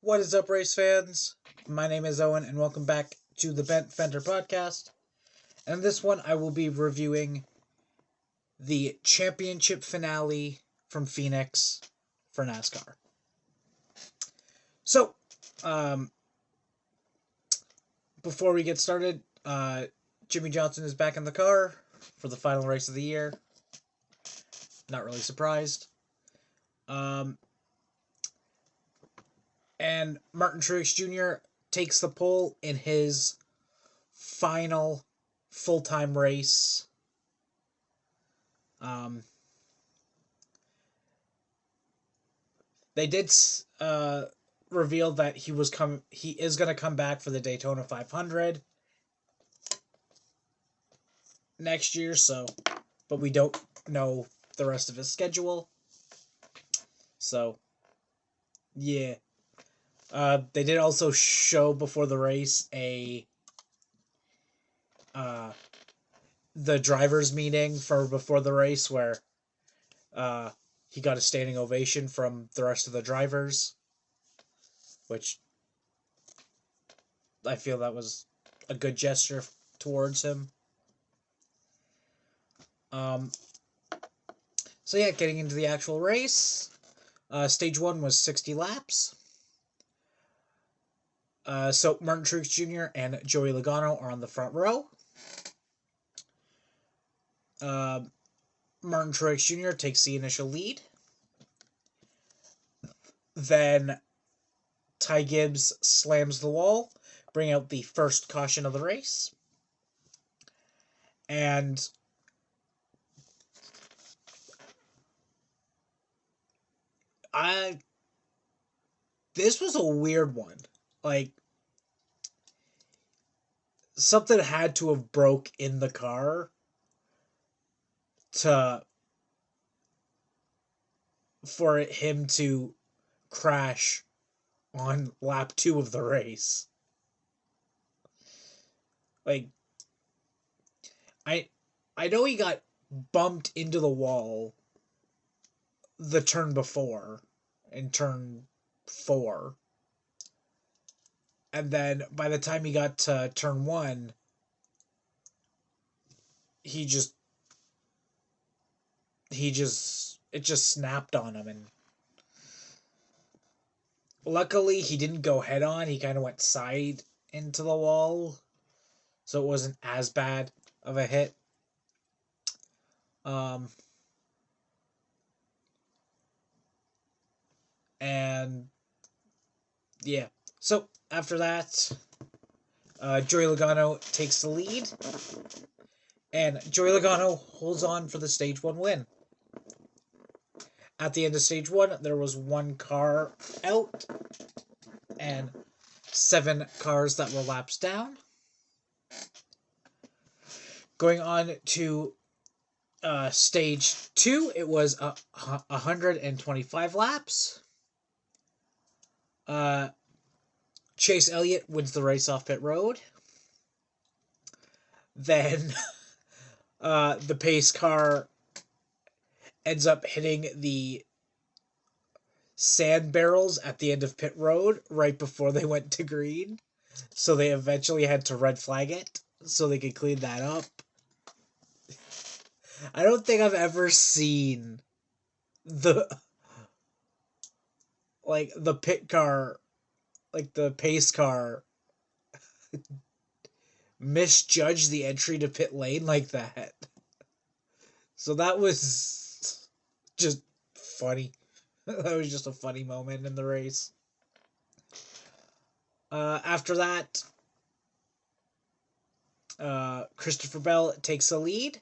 What is up, race fans? My name is Owen, and welcome back to the Bent Fender podcast. And in this one, I will be reviewing the championship finale from Phoenix for NASCAR. So, before we get started, Jimmy Johnson is back in the car for the final race of the year. Not really surprised. And Martin Truex Jr. takes the pole in his final full-time race. They did reveal that he is going to come back for the Daytona 500 next year, but we don't know the rest of his schedule. So, yeah. They did also show before the race the drivers' meeting for before the race where he got a standing ovation from the rest of the drivers, which I feel that was a good gesture towards him. So yeah, getting into the actual race, stage 1 was 60 laps. So Martin Truex Jr. and Joey Logano are on the front row. Martin Truex Jr. takes the initial lead. Then Ty Gibbs slams the wall, bring out the first caution of the race. And this was a weird one. Like, something had to have broke in the car for him to crash on lap 2 of the race. Like, I know he got bumped into the wall the turn before, in turn 4. And then by the time he got to turn 1, it just snapped on him, and luckily he didn't go head on. He kind of went side into the wall, so it wasn't as bad of a hit. And yeah, so after that, Joey Logano takes the lead, and Joey Logano holds on for the stage 1 win. At the end of stage 1, there was 1 car out and 7 cars that were laps down. Going on to stage 2, it was 125 laps. Chase Elliott wins the race off pit road. Then the pace car ends up hitting the sand barrels at the end of pit road right before they went to green. So they eventually had to red flag it so they could clean that up. I don't think I've ever seen the pit car, like the pace car, misjudge the entry to pit lane like that. So that was just funny. That was just a funny moment in the race. After that, Christopher Bell takes the lead,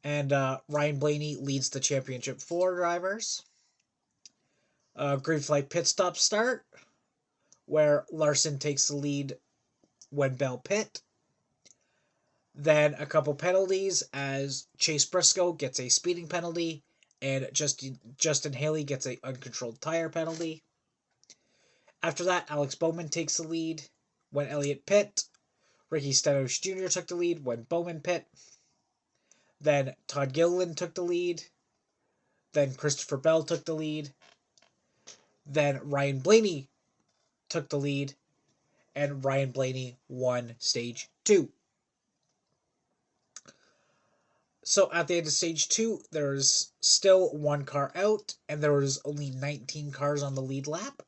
and Ryan Blaney leads the championship 4 drivers. Green flag pit stop start, where Larson takes the lead when Bell pit. Then a couple penalties as Chase Briscoe gets a speeding penalty and Justin Haley gets an uncontrolled tire penalty. After that, Alex Bowman takes the lead when Elliott pit. Ricky Stenhouse Jr. took the lead when Bowman pit. Then Todd Gilliland took the lead. Then Christopher Bell took the lead. Then Ryan Blaney took the lead, and Ryan Blaney won Stage 2. So at the end of Stage 2, there's still one car out, and there was only 19 cars on the lead lap.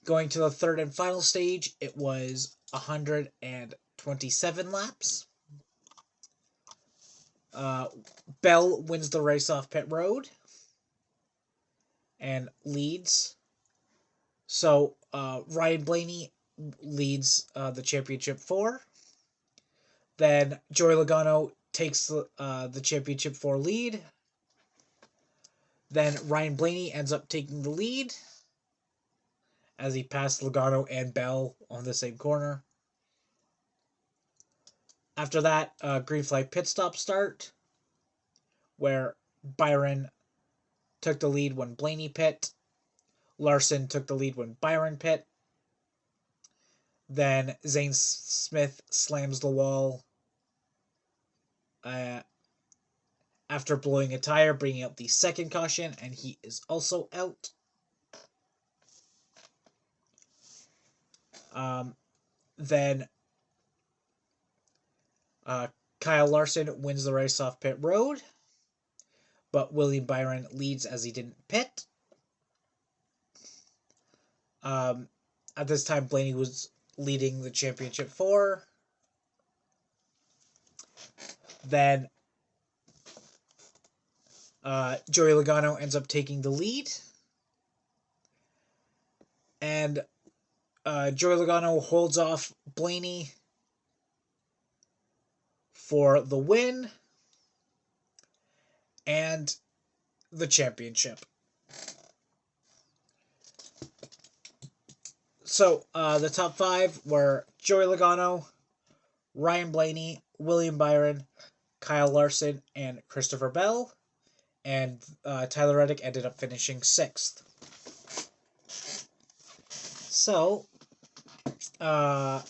Going to the third and final stage, it was 127 laps. Bell wins the race off pit road and leads. So Ryan Blaney leads the championship 4. Then Joey Logano takes the championship 4 lead. Then Ryan Blaney ends up taking the lead as he passed Logano and Bell on the same corner. After that, green flag pit stop start, where Byron took the lead when Blaney pit. Larson took the lead when Byron pit. Then Zane Smith slams the wall after blowing a tire, bringing up the second caution, and he is also out. Then Kyle Larson wins the race off pit road, but William Byron leads as he didn't pit. At this time, Blaney was leading the championship 4. Then Joey Logano ends up taking the lead. And Joey Logano holds off Blaney for the win and the championship. So the top 5 were Joey Logano, Ryan Blaney, William Byron, Kyle Larson, and Christopher Bell. And Tyler Reddick ended up finishing 6th. So, and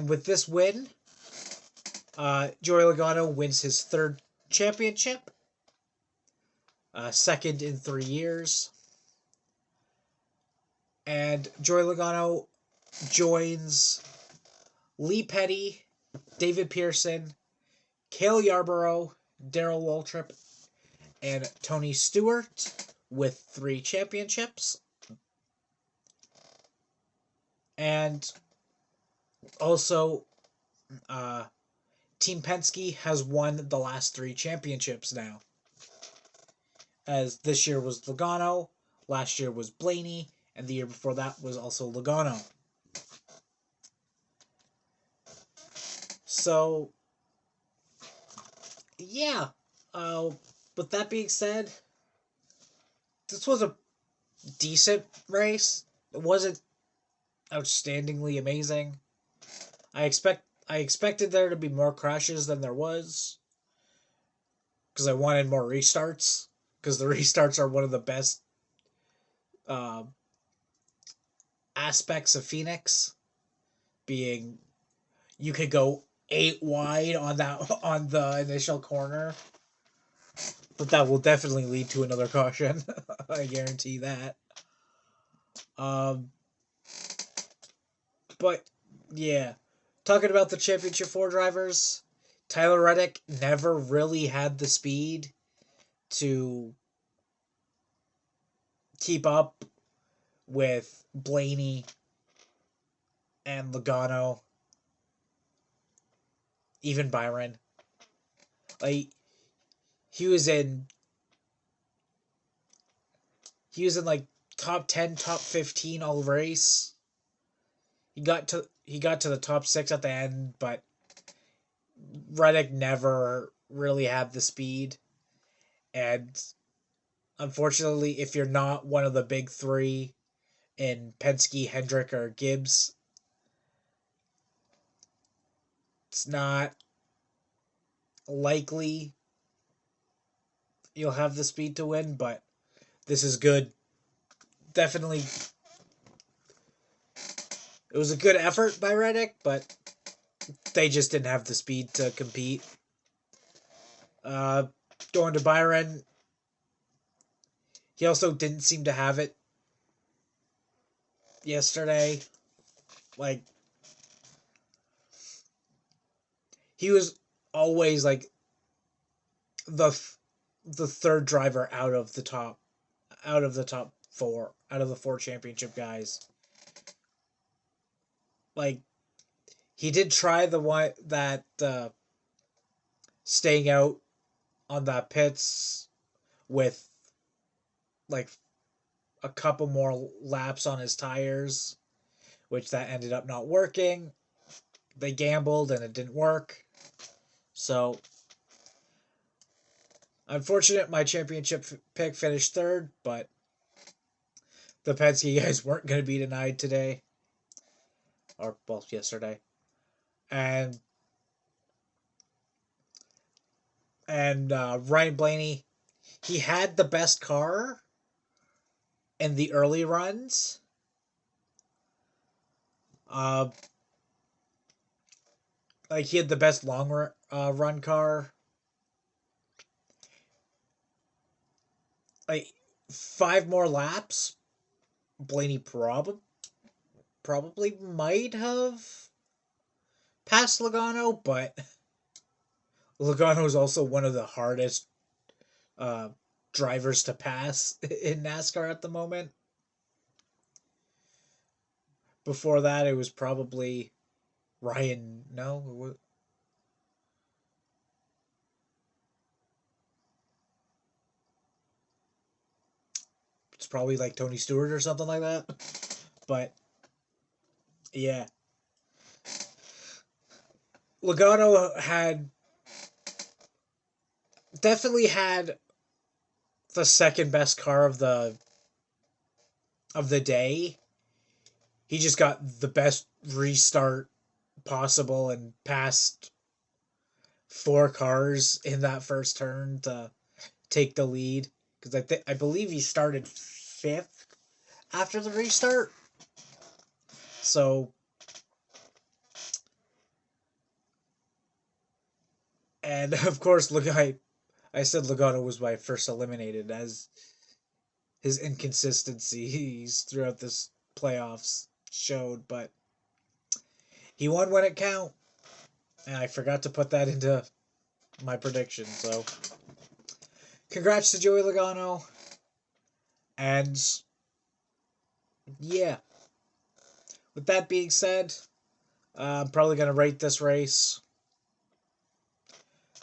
with this win, Joey Logano wins his 3rd championship, 2nd in 3 years. And Joey Logano joins Lee Petty, David Pearson, Cale Yarborough, Darrell Waltrip, and Tony Stewart with 3 championships. And also, Team Penske has won the last 3 championships now. As this year was Logano, last year was Blaney, and the year before that was also Logano. So, yeah. With that being said, this was a decent race. It wasn't outstandingly amazing. I expected there to be more crashes than there was, because I wanted more restarts, because the restarts are one of the best aspects of Phoenix, being you could go 8 wide on the initial corner, but that will definitely lead to another caution. I guarantee that. But yeah, talking about the Championship 4 drivers, Tyler Reddick never really had the speed to keep up with Blaney and Logano, even Byron. Like, he was in like top 10, top 15 all race. He got to the top 6 at the end, but Reddick never really had the speed. And unfortunately, if you're not one of the big 3 in Penske, Hendrick, or Gibbs, it's not likely you'll have the speed to win, but this is good. Definitely, it was a good effort by Reddick, but they just didn't have the speed to compete. Going to Byron, He also didn't seem to have it yesterday. Like, he was always like the the third driver out of the top four, out of the four championship guys. Like, he did try the one that staying out on the pits with like a couple more laps on his tires, which that ended up not working. They gambled and it didn't work. So, unfortunate, my championship pick finished third, but the Penske guys weren't going to be denied today. Or, well, yesterday. And Ryan Blaney, he had the best car in the early runs. Uh, like, he had the best long run car. Like, 5 more laps, Blaney probably might have passed Logano, but Logano is also one of the hardest uh, drivers to pass in NASCAR at the moment. Before that, it was probably Ryan. No, it's probably like Tony Stewart or something like that. But yeah, Logano definitely had the second best car of the day. He just got the best restart possible and passed 4 cars in that first turn to take the lead, because I believe he started 5th after the restart. So, and of course, look, I said Logano was my first eliminated, as his inconsistencies throughout this playoffs showed, but he won when it count, and I forgot to put that into my prediction. So, congrats to Joey Logano, and yeah. With that being said, I'm probably gonna rate this race.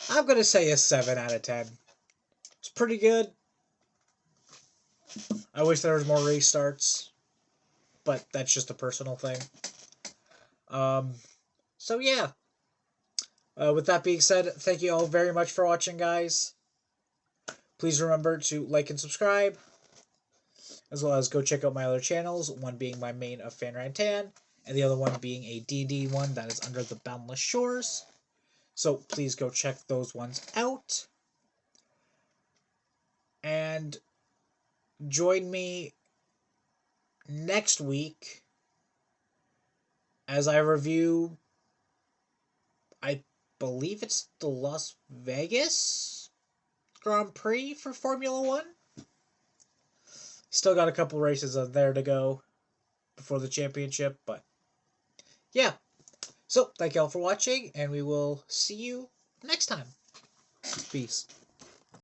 I'm gonna say a 7 out of 10. It's pretty good. I wish there was more restarts, but that's just a personal thing. Um, so yeah. With that being said, thank you all very much for watching, guys. Please remember to like and subscribe, as well as go check out my other channels, one being my main of Fan Rantan, and the other one being a D&D one that is under the Boundless Shores. So please go check those ones out. And join me next week as I review, I believe it's the Las Vegas Grand Prix for Formula One. Still got a couple races there to go before the championship, but yeah. So, thank you all for watching, and we will see you next time. Peace.